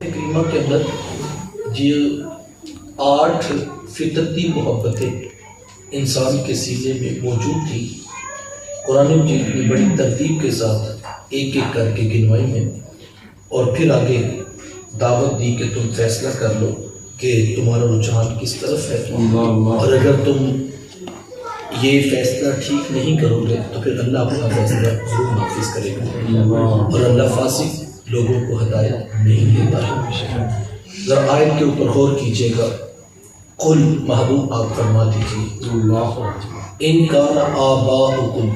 کریمہ کے اندر یہ 8 فطرتی محبتیں انسان کے سینے میں موجود تھی. قرآن مجید نے بڑی ترتیب کے ساتھ ایک ایک کر کے گنوائی ہیں اور پھر آگے دعوت دی کہ تم فیصلہ کر لو کہ تمہارا رجحان کس طرف ہے، اور اگر تم یہ فیصلہ ٹھیک نہیں کرو گے تو پھر اللہ اپنا فیصلہ ضرور نافذ کرے گا، اور اللہ فاسق لوگوں کو ہدایت نہیں دیتا ہے. ذرا آیت کے اوپر غور کیجیے گا. قل محبوب آپ فرما دیجیے ان کان آباؤکم،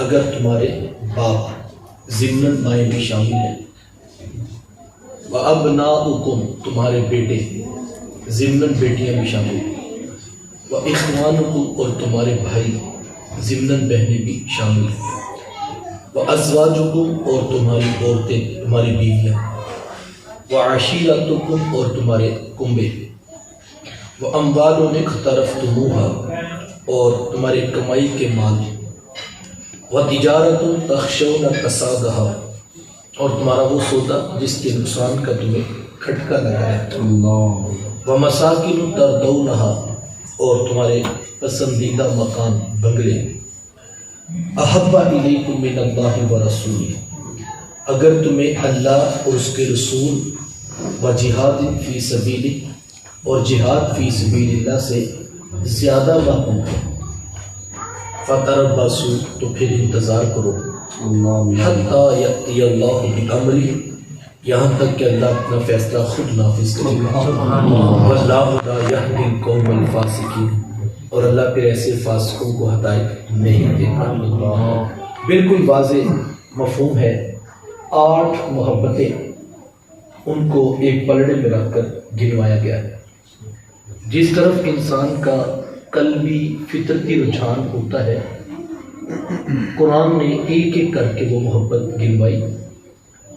اگر تمہارے باپ ضمن مائیں بھی شامل ہیں، وابناؤکم تمہارے بیٹے ضمن بیٹیاں بھی شامل ہیں، واخوانکم اور تمہارے بھائی ضمن بہنیں بھی شامل ہیں، وازواجکم اور تمہاری عورتیں تمہاری بیویاں، وعشیرتکم اور تمہارے کنبے، واموال اقترفتموها اور تمہارے کمائی کے مال، وتجارت تخشون کسادها اور تمہارا وہ سودا جس کے نقصان کا تمہیں کھٹکا لگا ہے، ومساکن ترضونها اور تمہارے پسندیدہ مکان بنگلے، احب الیکم من اللہ ورسولہ اگر تمہیں اللہ اور اس کے رسول و جہاد فی سبیلہ اور جہاد فی سبیل اللہ سے زیادہ محبوب ہے، فتربصوا تو پھر انتظار کرو، حتی یأتی اللہ بامرہ یہاں تک کہ اللہ اپنا فیصلہ خود نافذ کرے گا، واللہ لا یہدی القوم الفاسقین اور اللہ پھر ایسے فاسقوں کو ہدایت نہیں دیتا. بالکل واضح مفہوم ہے. 8 محبتیں ان کو ایک پلڑے میں رکھ کر گنوایا گیا ہے. جس طرف انسان کا قلبی فطرتی رجحان ہوتا ہے، قرآن نے ایک ایک کر کے وہ محبت گنوائی،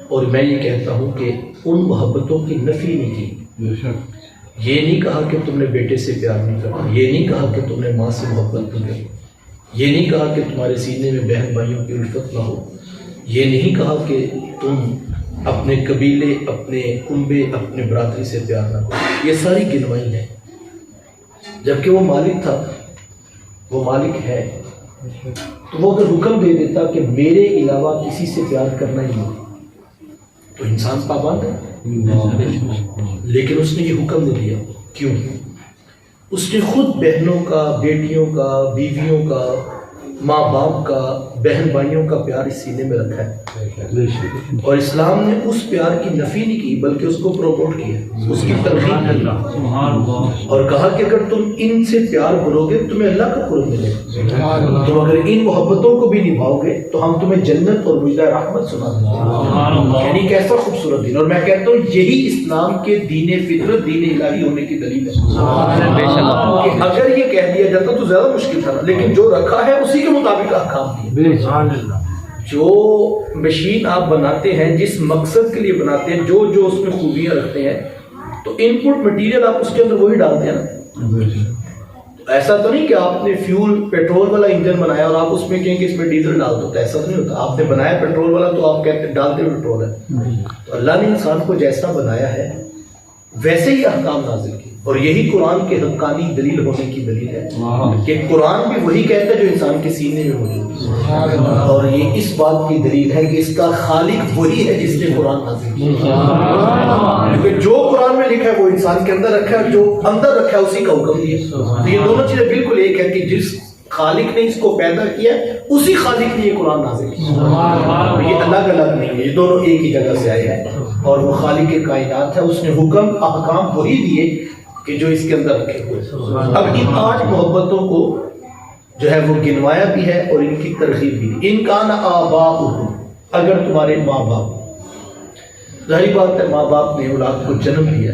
اور میں یہ کہتا ہوں کہ ان محبتوں کی نفی نہیں کی. یہ نہیں کہا کہ تم نے بیٹے سے پیار نہیں کرنا، یہ نہیں کہا کہ تم نے ماں سے محبت نہیں کرنی، یہ نہیں کہا کہ تمہارے سینے میں بہن بھائیوں کی الفت نہ ہو، یہ نہیں کہا کہ تم اپنے قبیلے، اپنے کنبے، اپنے برادری سے پیار نہ کرو. یہ ساری گنوائی ہے. جبکہ وہ مالک تھا، وہ مالک ہے، تو وہ اگر حکم دے دیتا کہ میرے علاوہ کسی سے پیار کرنا ہی نہیں تو انسان پابند ہے. لیکن اس نے یہ حکم نہیں دیا. کیوں؟ اس نے خود بہنوں کا، بیٹیوں کا، بیویوں کا، ماں باپ کا، بہن بھائیوں کا پیار اس سینے میں رکھا ہے، اور اسلام نے اس پیار کی نفی نہیں کی بلکہ اس کو پروموٹ کیا، اس کی ترغیب کی، اور کہا کہ اگر تم ان سے پیار کرو گے تمہیں اللہ کا قرب ملے گا. تم اگر ان محبتوں کو بھی نبھاؤ گے تو ہم تمہیں جنت اور مجدہ رحمت سنا دیں گے. یعنی کیسا خوبصورت دین. اور میں کہتا ہوں یہی اسلام کے دین فطرت، دین الہی ہونے کی دلیل ہے. کہ اگر یہ کہہ دیا جاتا تو زیادہ مشکل تھا، لیکن جو رکھا ہے اسی کے مطابق احکام دیے. جو مشین آپ بناتے ہیں، جس مقصد کے لیے بناتے ہیں، جو جو اس میں خوبیاں رکھتے ہیں، تو ان پٹ مٹیریل آپ اس کے اندر وہی ڈالتے ہیں نا. ایسا تو نہیں کہ آپ نے فیول پیٹرول والا انجن بنایا اور آپ اس میں کہیں کہ اس میں ڈیزل ڈال دو، تو ایسا تو نہیں ہوتا. آپ نے بنایا پیٹرول والا تو آپ کہتے ہیں ڈالتے پیٹرول ہے. تو اللہ نے انسان کو جیسا بنایا ہے ویسے ہی احکام نازل کیے، اور یہی قرآن کے حقانی دلیل ہونے کی دلیل ہے کہ قرآن بھی وہی کہتا ہے جو انسان کے سینے میں موجود ہے، اور یہ اس بات کی دلیل ہے کہ اس کا خالق وہی ہے جس نے قرآن نازل کیا. کیونکہ جو قرآن میں لکھا ہے وہ انسان کے اندر رکھا ہے، جو اندر رکھا ہے اسی کا حکم دیا. تو یہ دونوں چیزیں بالکل ایک ہے کہ جس خالق نے اس کو پیدا کیا اسی خالق نے یہ قرآن نازل کیا. یہ الگ الگ نہیں ہے، یہ دونوں ایک ہی جگہ سے آئے ہیں، اور وہ خالق کائنات ہے. اس نے حکم احکام وہی دیے کہ جو اس کے اندر رکھے ہوئے. اب ان 8 محبتوں کو جو ہے وہ گنوایا بھی ہے اور ان کی ترغیب بھی دی. ان کان آباؤکم اگر تمہارے ماں باپ، ظاہری بات ہے ماں باپ نے اولاد کو جنم دیا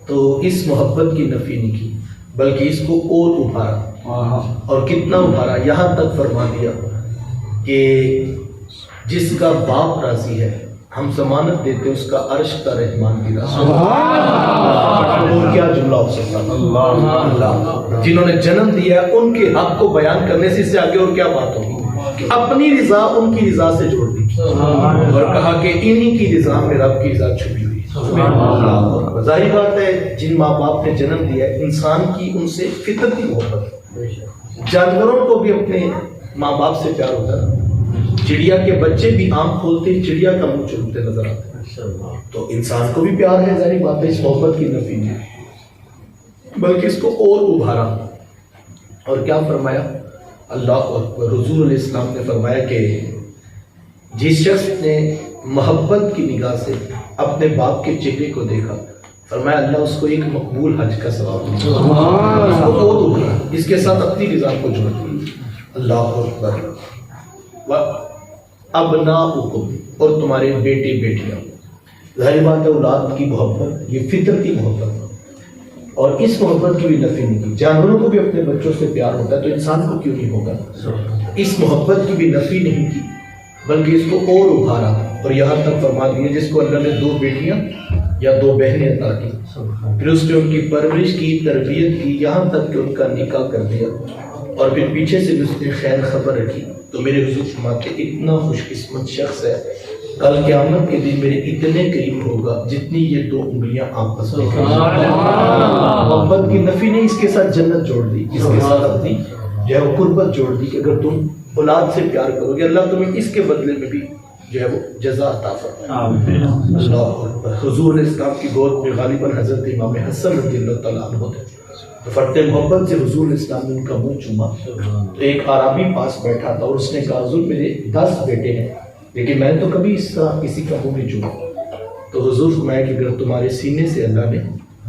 تو اس محبت کی نفی نہیں کی بلکہ اس کو اور ابھارا. اور کتنا ابھارا، یہاں تک فرما دیا کہ جس کا باپ راضی ہے ہم ضمانت دیتے اس کا عرش کا رحمان بھی راضی. اور کیا جملہ ہو سکتا ہے. اللہ جنہوں نے جنم دیا ان کے حق کو بیان کرنے سے اس سے آگے اور کیا بات ہوگی. کہ اپنی رضا ان کی رضا سے جوڑ دی اور کہا کہ انہی کی رضا میں رب کی رضا چھپی ہوئی ہے. ظاہر بات ہے جن ماں باپ نے جنم دیا ہے انسان کی ان سے فطرتی محبت ہے. جانوروں کو بھی اپنے ماں باپ سے پیار ہوتا ہے. چڑیا کے بچے بھی آنکھ کھولتے چڑیا کا منہ چومتے نظر آتے ہیں. تو انسان کو بھی پیار ہے. ظاہر بات ہے اس محبت کی نفی نہیں بلکہ اس کو اور ابھارا. اور کیا فرمایا اللہ اکبر. حضور علیہ السلام نے فرمایا کہ جس شخص نے محبت کی نگاہ سے اپنے باپ کے چہرے کو دیکھا فرمایا اللہ اس کو ایک مقبول حج کا ثواب دے. اس کو اور ابھارا, اس کے ساتھ اپنی رضا کو جوڑ دیا. اللہ اکبر. ابناؤکم, اور تمہارے بیٹے بیٹیاں. ظاہر بات ہے اولاد کی محبت یہ فطرتی محبت ہے اور اس محبت کی بھی نفی نہیں کی. جانوروں کو بھی اپنے بچوں سے پیار ہوتا ہے تو انسان کو کیوں نہیں ہوگا. اس محبت کی بھی نفی نہیں کی بلکہ اس کو اور ابھارا اور یہاں تک فرما دیا جس کو اللہ نے 2 بیٹیاں یا 2 بہنیں عطا کی, پھر اس نے ان کی پرورش کی, تربیت کی, یہاں تک کہ ان کا نکاح کر دیا اور پھر پیچھے سے بھی اس نے خیر خبر رکھی. تو میرے حضور فرماتے اتنا خوش قسمت شخص ہے کل قیامت کے دن میرے اتنے قریب ہوگا جتنی یہ 2 انگلیاں آپس میں. محبت کی نفی نہیں, اس کے ساتھ جنت جوڑ دی, اس کے ساتھ اپنی جو ہے وہ قربت جوڑ دی کہ اگر تم اولاد سے پیار کرو گے اللہ تمہیں اس کے بدلے میں بھی جو ہے وہ جزا عطا فرمائے. اللہ اکبر. حضور اسلام کی گود میں غالباً حضرت امام حسن رضی اللہ تعالیٰ عنہ تھے. تو فرتے محبت سے حضور اسلام نے ان کا منہ چوما. تو ایک عربی پاس بیٹھا تھا اور اس نے کہا حضور میرے 10 بیٹے ہیں لیکن میں نے تو کبھی اس طرح کسی کا منہ نہیں چوما. تو حضور فرمایا کہ اگر تمہارے سینے سے اللہ نے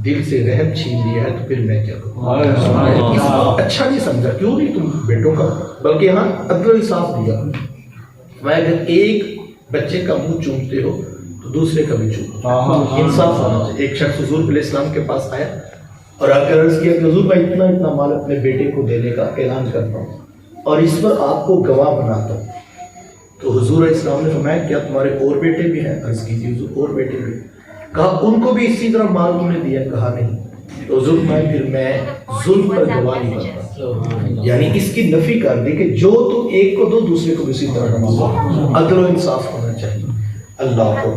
دل سے رحم چھین لیا ہے تو پھر میں کیا کروں. اس کو اچھا نہیں سمجھا, کیوں نہیں تم بیٹوں کا, بلکہ یہاں عدل و انصاف دیا. میں اگر ایک بچے کا منہ چومتے ہو تو دوسرے کا بھی چومو, انصاف ہونا چاہیے. ایک شخص حضور علیہ السلام کے پاس آیا اور آ کر عرض کیا کہ حضور میں اتنا مال اپنے بیٹے کو دینے کا اعلان کرتا ہوں اور اس پر آپ کو گواہ بناتا ہوں. تو حضور علیہ السلام نے فرمایا کیا تمہارے اور بیٹے بھی ہیں؟ عرض کیجیے حضور اور بیٹے بھی. کہا ان کو بھی اسی طرح مال تم نے دیا؟ کہا نہیں. تو حضور میں پھر میں ظلم پر گواہ نہیں کرتا, یعنی اس کی نفی کر دی کہ جو تم ایک کو دو دوسرے کو بھی اسی طرح دو. عدل و انصاف ہونا چاہیے. اللہ کو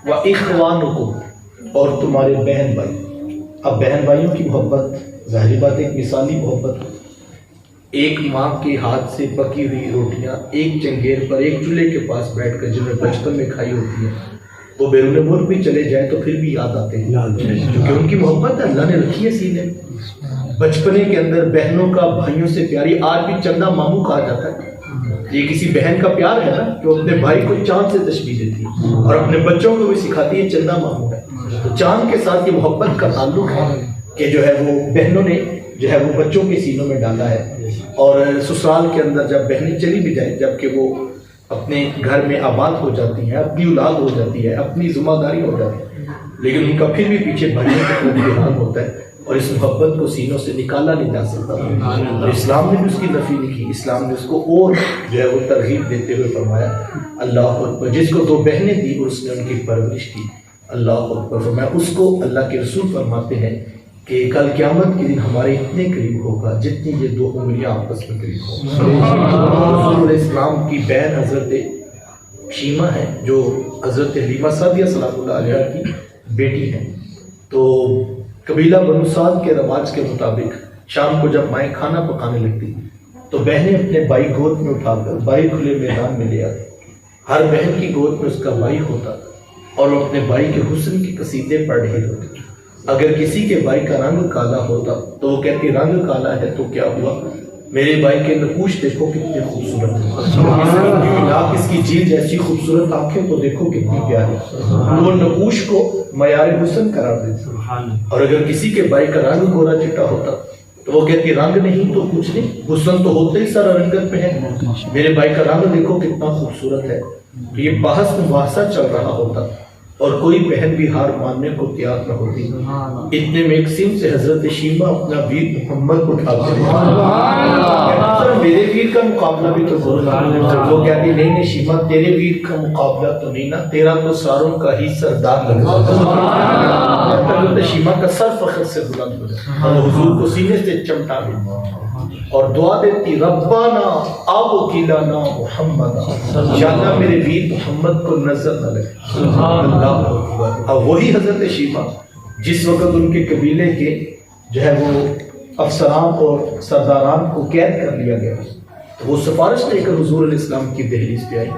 وَإِخْوَانُكُمْ, اور تمہارے بہن بھائی. اب بہن بھائیوں کی محبت ظاہری بات ایک مثالی محبت ہے. ایک ماں کے ہاتھ سے پکی ہوئی روٹیاں ایک چنگیر پر ایک چولہے کے پاس بیٹھ کر جنہیں بچپن میں کھائی ہوتی ہیں وہ بیرون ملک بھی چلے جائیں تو پھر بھی یاد آتے ہیں کیونکہ ان کی محبت اللہ نے رکھی ہے سینے. بچپنے کے اندر بہنوں کا بھائیوں سے پیاری. آج بھی چندہ ماموں کہا جاتا ہے. یہ کسی بہن کا پیار ہے نا کہ وہ اپنے بھائی کو چاند سے تشبیہ دیتی ہے اور اپنے بچوں کو بھی سکھاتی ہے چندہ ماموں ہے. تو چاند کے ساتھ یہ محبت کا تعلق ہے کہ جو ہے وہ بہنوں نے جو ہے وہ بچوں کے سینوں میں ڈالا ہے. اور سسرال کے اندر جب بہنیں چلی بھی جائیں جبکہ وہ اپنے گھر میں آباد ہو جاتی ہیں, اپنی اولاد ہو جاتی ہے, اپنی ذمہ داری ہو جاتی ہے, لیکن ان کا پھر بھی پیچھے بھائیوں کا کوئی دھیان ہوتا ہے اور اس محبت کو سینوں سے نکالا نہیں جا سکتا. اور اسلام نے بھی اس کی نفی نہیں کی. اسلام نے اس کو اور جو ہے وہ ترغیب دیتے ہوئے فرمایا اللہ اکبر. جس کو 2 بہنیں دی اور اس نے ان کی پرورش کی, اللہ اکبر فرمایا, اس کو اللہ کے رسول فرماتے ہیں کہ کل قیامت کے دن ہمارے اتنے قریب ہوگا جتنی یہ 2 انگلیاں آپس میں قریب ہوگا. رسول اسلام کی بہن حضرت شیمہ ہے جو حضرت حلیمہ سعدیہ سلام اللہ علیہ کی بیٹی ہیں. تو قبیلہ بنو سعد کے رواج کے مطابق شام کو جب مائیں کھانا پکانے لگتی تو بہنیں اپنے بھائی گود میں اٹھا کر بھائی کھلے میدان میں لے آتی. ہر بہن کی گود میں اس کا بھائی ہوتا اور وہ اپنے بھائی کے حسن کی قصیدے پڑھ رہے ہوتے. اگر کسی کے بھائی کا رنگ کالا ہوتا تو وہ کہتی رنگ کالا ہے تو کیا ہوا, میرے بھائی کے نقوش دیکھو کتنے خوبصورت ہیں, اس کی جلد جیسی خوبصورت آنکھیں تو دیکھو کتنی پیاری. وہ نقوش کو معیار حسن قرار دیتے. اور اگر کسی کے بھائی کا رنگ گورا چٹا ہوتا تو وہ کہتی رنگ نہیں تو کچھ نہیں, حسن تو ہوتے ہی سارا رنگت میں ہے, میرے بھائی کا رنگ دیکھو کتنا خوبصورت ہے. یہ بحث مباحثہ چل رہا ہوتا اور کوئی بہن بھی ہار ماننے کو تیار نہ ہوتی. اتنے میں ایک سم سے حضرت شیمہ اپنا ویر محمد کو اٹھاتے ہیں, میرے ویر کا مقابلہ بھی تو ضرور. وہ کہتی نہیں شیمہ تیرے ویر کا مقابلہ تو نہیں نا, تیرا تو ساروں کا ہی سردار لگتا ہے. شیمہ کا سر فخر سے بلند ہو جاتا اور حضور کو سینے سے چمٹا گیا. اور دعا دیتی ربنا آب وکیلانا محمد، یا اللہ میرے ویر محمد کو نظر نہ لگے۔ اللہ اکبر۔ اب وہی حضرت شیبہ جس وقت ان کے قبیلے کے جو ہے وہ افسران اور سرداران کو قید کر لیا گیا، تو وہ سفارش لے کر حضور علیہ السلام کی دہلیز پہ آئی،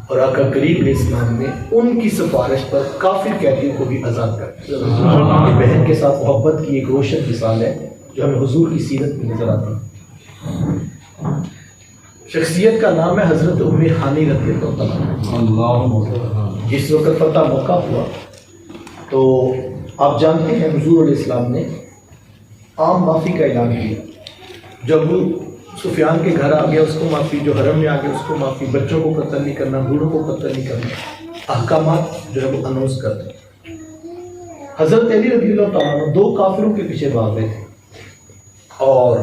اور آقا کریم علیہ السلام نے ان کی سفارش پر کافر قیدیوں کو بھی آزاد کر دیا۔ یہ بہن کے ساتھ محبت کی ایک روشن مثال ہے جو ہمیں حضور کی سیرت میں نظر آتی ہے۔ شخصیت کا نام ہے حضرت ام ہانی رضی اللہ عنہا۔ جس وقت فتح مکہ ہوا تو آپ جانتے ہیں حضور علیہ السلام نے عام معافی کا اعلان کیا۔ جو ابو سفیان کے گھر آ گیا اس کو معافی، جو حرم میں آ گیا اس کو معافی، بچوں کو قتل نہیں کرنا، بوڑھوں کو قتل نہیں کرنا، احکامات جو ہے وہ اناؤنس کر دیں۔ حضرت علی رضی اللہ تعالیٰ عنہ دو کافروں کے پیچھے بھاگ رہے تھے، اور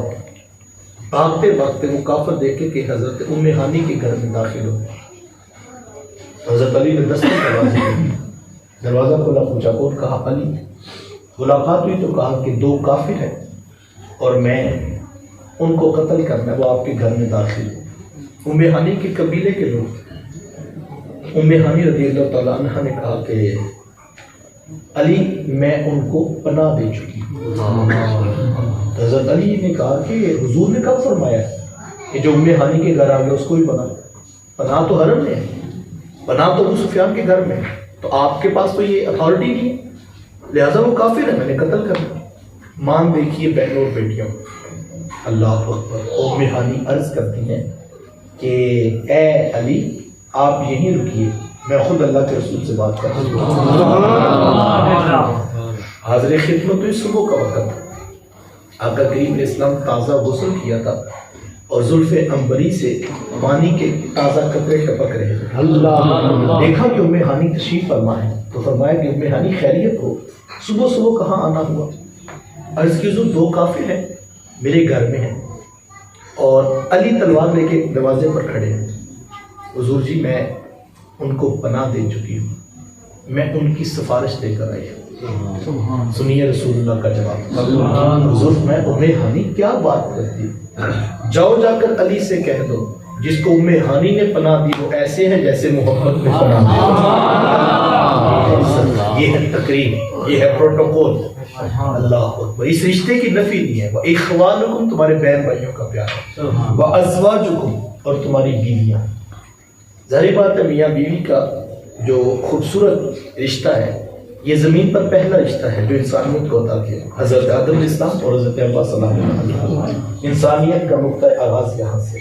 بھاگتے بھاگتے وہ کافر دیکھے کہ حضرت ام ہانی کے گھر میں داخل ہو گئے۔ حضرت علی نے دستک دروازے کی، دروازہ کھولا، پوچھا کون؟ کہا علی۔ ملاقات ہوئی تو کہا کہ دو کافر ہیں اور میں ان کو قتل کرنا ہے، وہ آپ کے گھر میں داخل ہو۔ ام ہانی کے قبیلے کے لوگ، ام ہانی رضی اللہ تعالیٰ عنہ نے کہا کہ علی میں ان کو پناہ دے چکی ہوں۔ حضرت علی نے کہا کہ حضور نے کب فرمایا کہ جو ام ہانی کے گھر آ گیا اس کو بھی پناہ تو حرم میں ہے، پناہ تو ابو سفیان کے گھر میں ہے، تو آپ کے پاس تو یہ اتھارٹی نہیں ہے، لہٰذا وہ کافر ہے، میں نے قتل کرنا۔ مان دیکھیے بہنوں اور بیٹیوں، اللہ اکبر۔ ام ہانی عرض کرتی ہیں کہ اے علی آپ یہیں رکیے، میں خود اللہ کے رسول سے بات کر رہی ہوں۔ حاضر خدمت تو اس صبح کا وقت تھا، آقا کریم علیہ السلام تازہ غسل کیا تھا اور زلف عنبری سے پانی کے تازہ قطرے ٹپک رہے تھے۔ دیکھا کہ ام ہانی تشریف فرما ہے تو فرمایا کہ ام ہانی خیریت ہو، صبح صبح کہاں آنا ہوا؟ عرض کی حضور دو کافر ہیں میرے گھر میں ہیں اور علی تلوار لے کے دروازے پر کھڑے ہیں۔ حضور جی میں ان کو پناہ دے چکی ہوں، میں ان کی سفارش دے کر آئی ہوں۔ سنیے رسول اللہ کا جواب۔ حضور میں ام ہانی کیا بات کرتی، جاؤ جا کر علی سے کہہ دو جس کو ام ہانی نے پناہ دی وہ ایسے ہیں جیسے محبت میں پناہ دی۔ یہ ہے تقریم، یہ ہے پروٹوکول۔ اللہ اکبر۔ اس رشتے کی نفی نہیں ہے، اخوانکم تمہارے بہن بھائیوں کا پیار ہے، وازواجکم اور تمہاری بیویاں۔ ظاہر بات ہے میاں بیوی کا جو خوبصورت رشتہ ہے یہ زمین پر پہلا رشتہ ہے جو انسانیت کو عطا کیا، حضرت آدم علیہ السلام اور حضرت حوا سلام علیہ۔ انسانیت کا نقطہ آغاز یہاں سے۔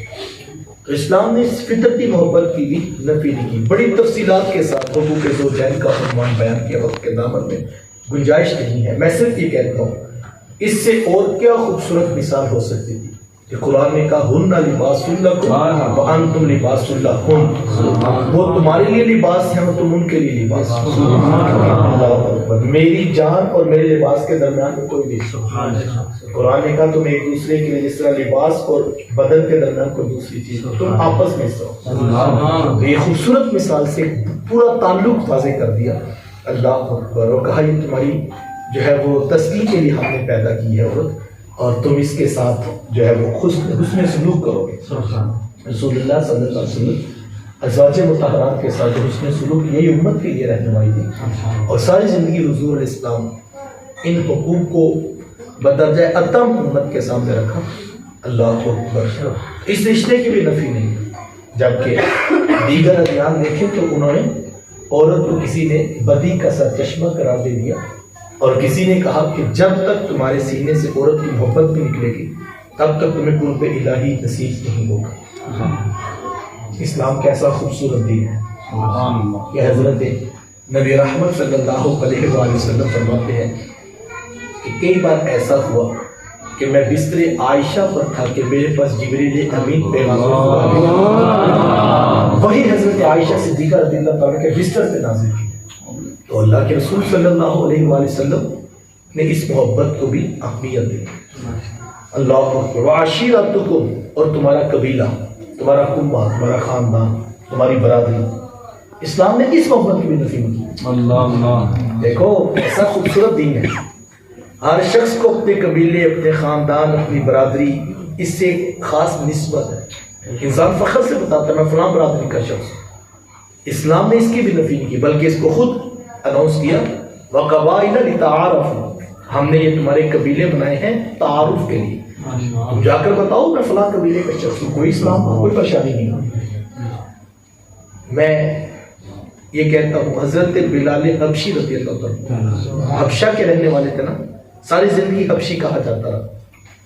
اسلام نے اس فطرتی محبت کی بھی نفی نہیں کی، بڑی تفصیلات کے ساتھ حقوق زوجین کا عنوان بیان کیا، وقت کے دامن میں گنجائش نہیں ہے۔ میں صرف یہ کہتا ہوں اس سے اور کیا خوبصورت مثال ہو سکتی تھی کہ قرآن نے کہا ہن لباس لکم وانتم لباس لہن، وہ تمہارے لیے لباس ہیں اور تم ان کے لیے لباس۔ میری جان اور میرے لباس کے درمیان میں کوئی نہیں۔ قرآن نے کہا تم ایک دوسرے کے لیے جس طرح لباس اور بدن کے درمیان کوئی دوسری چیز ہو، تم آپس میں سو۔ یہ خوبصورت مثال سے پورا تعلق واضح کر دیا۔ اللہ اکبر۔ اور کہا یہ تمہاری جو ہے وہ تسکین کے لیے ہم نے پیدا کی ہے عورت، اور تم اس کے ساتھ جو ہے وہ حسن سلوک کرو گے۔ رسول اللہ صلی اللہ علیہ وسلم ازواج مطہرات کے ساتھ حسن سلوک یہی امت کے لیے رہنمائی دی، اور ساری زندگی حضور علیہ السلام ان حقوق کو بدرجہ اتم امت کے سامنے رکھا۔ اللہ اکبر۔ اس رشتے کی بھی نفی نہیں، جبکہ دیگر ادیان دیکھیں تو انہوں نے عورت کو کسی نے بدی کا سرچشمہ قرار دے دیا، اور کسی نے کہا کہ جب تک تمہارے سینے سے عورت کی محبت بھی نکلے گی تب تک تمہیں قرب الہی نصیب نہیں ہوگا۔ اسلام کیسا خوبصورت دین ہے کہ حضرت نبی رحمت صلی اللہ علیہ وآلہ وسلم فرماتے ہیں کہ کئی بار ایسا ہوا کہ میں بستر عائشہ پر تھا کہ میرے پاس جبریل امین پیغام وہی حضرت عائشہ صدیقہ رضی اللہ تعالیٰ کے بستر پہ نازل کی، تو اللہ کے رسول صلی اللہ علیہ وآلہ وسلم نے اس محبت کو بھی اہمیت دی۔ اللہ اکبر۔ وعشیرتکم اور تمہارا قبیلہ، تمہارا کنبہ، تمہارا خاندان، تمہاری برادری، اسلام نے اس محبت کی بھی نفی کی۔ اللہ دیکھو ایسا خوبصورت دین ہے، ہر شخص کو اپنے قبیلے، اپنے خاندان، اپنی برادری اس سے ایک خاص نسبت ہے. انسان فخر سے بتاتا ہے میں فلاں برادری کا شخص ہوں. اسلام نے اس کی بھی نفی نہیں کی بلکہ اس کو خود اناؤنس کیا وَقَبَائِلَ لِتَعَارَفُوا، ہم نے یہ تمہارے قبیلے بنائے ہیں تعارف کے لیے. تم جا کر بتاؤ میں فلاں قبیلے کا شخص ہوں، کوئی اسلام کوئی پریشانی نہیں. میں یہ کہتا ہوں حضرت بلال حبشی رضی اللہ عنہ حبشہ کے رہنے والے تھے نا، ساری زندگی حبشی کہا جاتا رہا.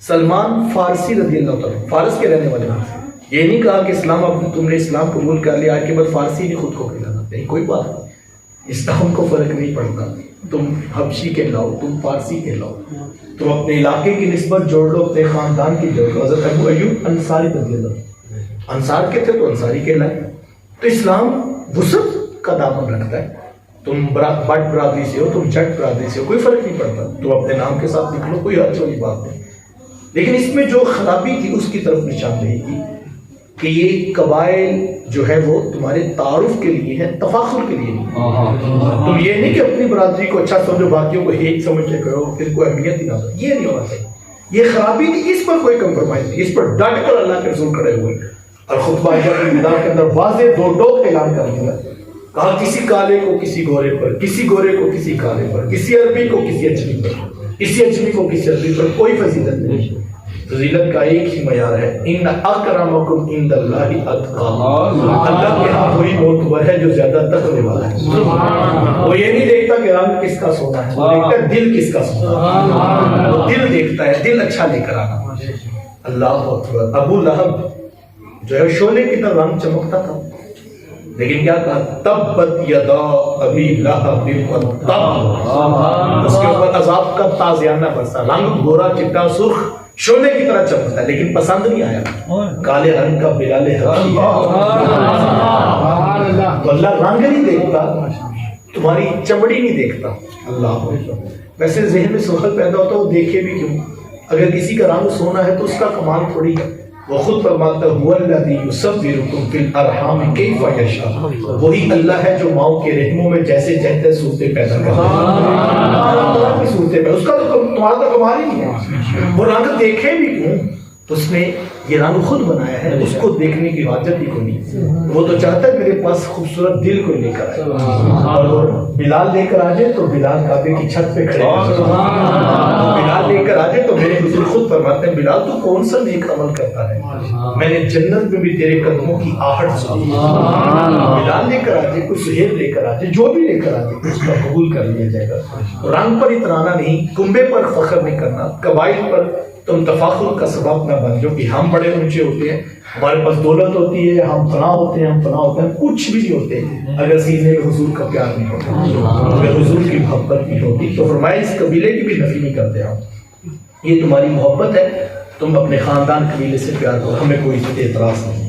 سلمان فارسی رضی اللہ عنہ فارس کے رہنے والے تھے. یہ نہیں کہا کہ اسلام اب تم نے اسلام قبول کر لیا آج کے بعد فارسی نہیں خود کو کہلانا. نہیں، کوئی بات نہیں، اسلام کو فرق نہیں پڑتا. تم حبشی کہلاؤ، تم فارسی کہلاؤ، تم اپنے علاقے کی نسبت جوڑ لو، اپنے خاندان کی جوڑ لو. حضرت ابو ایوب انصاری رضی اللہ عنہ انصار کے تھے تو انصاری کہلائے. تو اسلام وسعت کا دامن رکھتا ہے. تم بٹ برادری سے ہو، تم جٹ برادری سے ہو، کوئی فرق نہیں پڑتا. تم اپنے نام کے ساتھ نکلو، کوئی حرج والی بات نہیں. لیکن اس میں جو خرابی تھی اس کی طرف نشاندہی کی کہ یہ قبائل جو ہے وہ تمہارے تعارف کے لیے ہے، تفاخر کے لیے نہیں. تم یہ نہیں کہ اپنی برادری کو اچھا سمجھو، باقیوں کو ہیٹ سمجھ کے کرو، پھر کوئی اہمیت ہی نہ دو. یہ نہیں ہونا چاہیے. یہ خرابی تھی، اس پر کوئی کمپرومائز نہیں. اس پر ڈٹ کر اللہ کے رسول کھڑے ہوئے اور خطبہ الوداع کے اندر واضح دو ٹوک اعلان کر دیا. کہا کسی کالے کو کسی گورے پر، کسی گورے کو کسی کالے پر، کسی عربی کو کسی اجمی پر، کسی اجمی کو کسی عربی پر کوئی فضیلت نہیں. فضیلت کا ایک ہی معیار ہے، ان اکرمکم عند اللہ اتقاکم. اللہ کے ہاں وہی معتبر ہے جو زیادہ تقوی والا ہے. وہ یہ نہیں دیکھتا کہ رنگ کس کا سونا ہے، وہ دیکھتا ہے دل کس کا سونا ہے. وہ دل دیکھتا ہے، دل اچھا لے کر آنا. اللہ اکبر. ابو لہب جو ہے شعلے کی طرح رنگ چمکتا تھا، لیکن کیا کہا تبت یدا ابی لہب وتب. اس کے اوپر عذاب کا تازیانہ برسا. رنگ گورا چٹا سرخ شعلے کی طرح چمکتا ہے لیکن پسند نہیں آیا. کالے رنگ کا بلال حبشی ہے. تو اللہ رنگ نہیں دیکھتا، تمہاری چمڑی نہیں دیکھتا. اللہ ویسے ذہن میں سوال پیدا ہوتا ہے وہ دیکھے بھی کیوں؟ اگر کسی کا رنگ سونا ہے تو اس کا کمال تھوڑی ہے. وہ خود فرماتا ہے هو الذی یصورکم فی الارحام کیف یشاء. وہی اللہ ہے جو ماؤں کے رحموں میں جیسے چاہتا ہے صورتیں پیدا کرتا ہے. اس کا تو تمہارا تو کمال ہی نہیں ہے. وہ رنگ دیکھے بھی کیوں؟ اس نے یہ رنگ خود بنایا ہے، اس کو دیکھنے کی حاجت ہی کو نہیں. وہ تو چاہتا ہے میرے پاس خوبصورت دل کو لے کر آئے. اور بلال لے کر آ جائے تو بلال کعبے کی چھت پہ کھڑے ہو. بلال لے کر آ جائے تو میرے حضور خود فرماتے ہیں بلال تو کون سا نیک عمل کرتا ہے، میں نے جنت میں بھی تیرے قدموں کی آہٹ سنی. بلال لے کر آ جائے، کوئی سہیل لے کر آ جائے، جو بھی لے کر آ جائے اس کا قبول کر لیا جائے گا. رنگ پر اترانا نہیں، کنبے پر فخر نہیں کرنا، قبائل پر تم تفاخر کا سبب نہ بن جو کہ ہم بڑے اونچے ہوتے ہیں، ہمارے پاس دولت ہوتی ہے، ہم فلاں ہوتے ہیں، ہم فلاں ہوتے ہیں. کچھ بھی نہیں ہوتے اگر سینے میں حضور کا پیار نہیں ہوتا، اگر حضور کی محبت نہیں ہوتی. تو فرمایا اس قبیلے کی بھی نفی نہیں کرتے ہم. یہ تمہاری محبت ہے، تم اپنے خاندان قبیلے سے پیار کرو، ہمیں کوئی اعتراض نہیں.